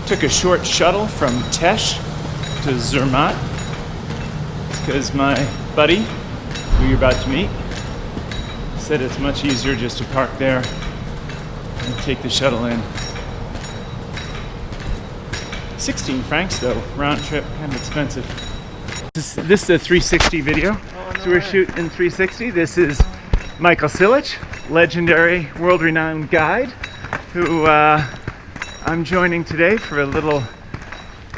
Took a short shuttle from Tesh to Zermatt because my buddy, who you're about to meet, said it's much easier just to park there and take the shuttle in. 16 francs though, round trip, kind of expensive. This is a 360 video, so we're shooting 360. This is Michael Silich, legendary, world-renowned guide, who I'm joining today for a little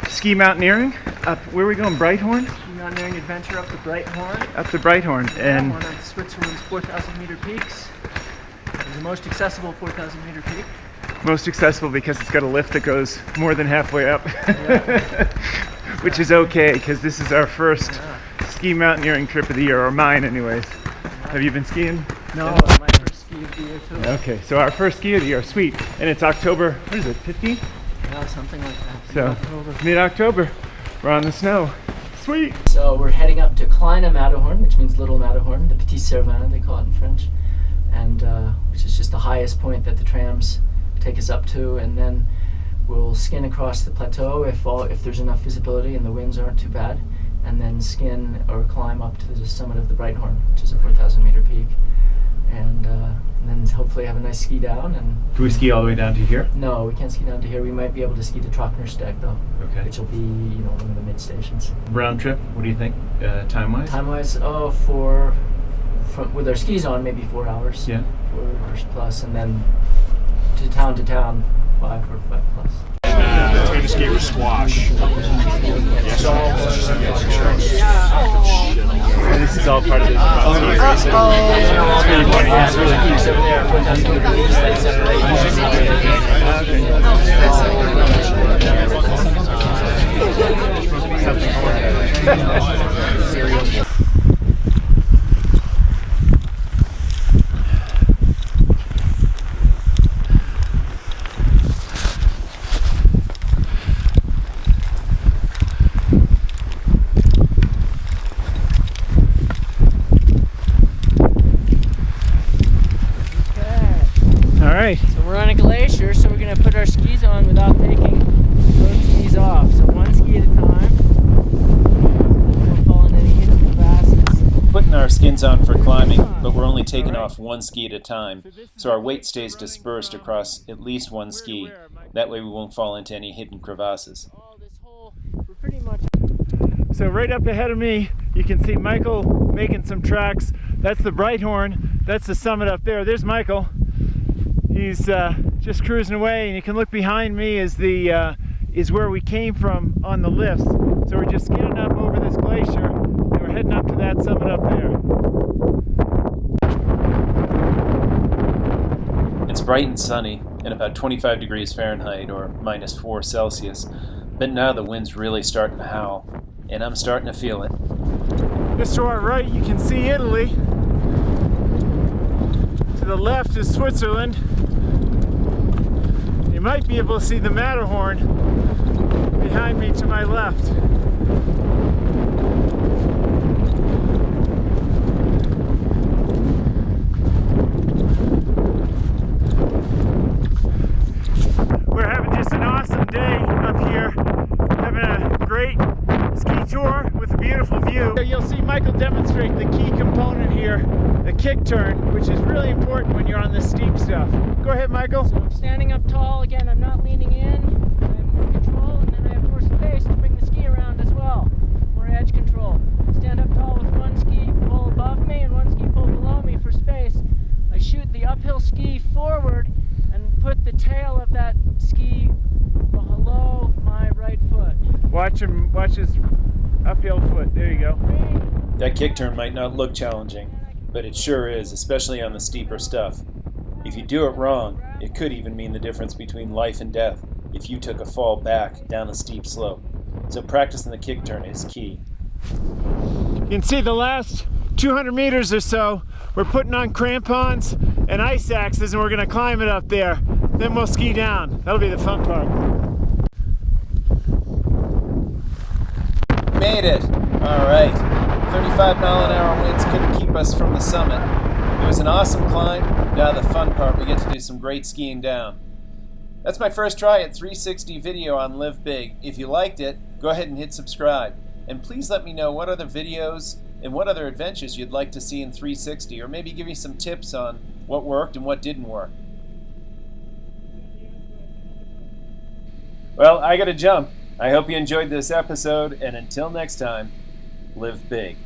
ski mountaineering up, where are we going, Breithorn? Ski mountaineering adventure up the Breithorn. Up the Breithorn. And one of Switzerland's 4,000 meter peaks. It's the most accessible 4,000 meter peak. Most accessible because it's got a lift that goes more than halfway up. Which is okay, because this is our first ski mountaineering trip of the year, or mine anyways. Have you been skiing? No, my first ski of the year too. Okay, so our first ski of the year, sweet. And it's October, what is it, 15th? Yeah, something like that. So, mid-October, we're on the snow. Sweet! So we're heading up to Kleine Matterhorn, which means Little Matterhorn, the Petit Cervin, they call it in French, and which is just the highest point that the trams take us up to, and then we'll skin across the plateau if there's enough visibility and the winds aren't too bad, and then skin or climb up to the summit of the Breithorn, which is a 4,000 meter peak, and then hopefully have a nice ski down. And do we ski all the way down to here? No, we can't ski down to here. We might be able to ski to Trocknersteg though, okay, which will be one of the mid stations. Round trip, what do you think, time-wise? Time-wise, with our skis on, maybe 4 hours. Yeah. 4 hours plus, and then to town, 5 or 5 plus. Potato skate or squash. This is all part of this. So we're on a glacier, so we're going to put our skis on without taking those skis off. So one ski at a time. Don't fall in any hidden crevasses. Putting our skins on for climbing, but we're only taking off one ski at a time, so our weight stays dispersed across at least one ski. That way we won't fall into any hidden crevasses. So right up ahead of me, you can see Michael making some tracks. That's the Breithorn. That's the summit up there. There's Michael. He's just cruising away, and you can look behind me is where we came from on the lifts. So we're just skidding up over this glacier, and we're heading up to that summit up there. It's bright and sunny, and about 25 degrees Fahrenheit, or -4 Celsius. But now the wind's really starting to howl, and I'm starting to feel it. Just to our right, you can see Italy. To the left is Switzerland. You might be able to see the Matterhorn behind me to my left. We're having just an awesome day up here, having a great ski tour with a beautiful view. You'll see Michael demonstrate the key component here, the kick turn, which is really important when you're on the steep stuff. Go ahead, Michael. So I'm standing up tall. Again, I'm not leaning in. I have more control, and then I have more space to bring the ski around as well. More edge control. Stand up tall with one ski pull above me and one ski pull below me for space. I shoot the uphill ski forward and put the tail of that ski below my right foot. Watch his uphill foot. There you go. That kick turn might not look challenging, but it sure is, especially on the steeper stuff. If you do it wrong, it could even mean the difference between life and death if you took a fall back down a steep slope. So practicing the kick turn is key. You can see the last 200 meters or so, we're putting on crampons and ice axes, and we're going to climb it up there. Then we'll ski down. That'll be the fun part. Made it! Alright. 35-mile-an-hour winds couldn't keep us from the summit. It was an awesome climb. Now the fun part, we get to do some great skiing down. That's my first try at 360 video on Live Big. If you liked it, go ahead and hit subscribe. And please let me know what other videos and what other adventures you'd like to see in 360, or maybe give me some tips on what worked and what didn't work. Well, I gotta jump. I hope you enjoyed this episode, and until next time, live big.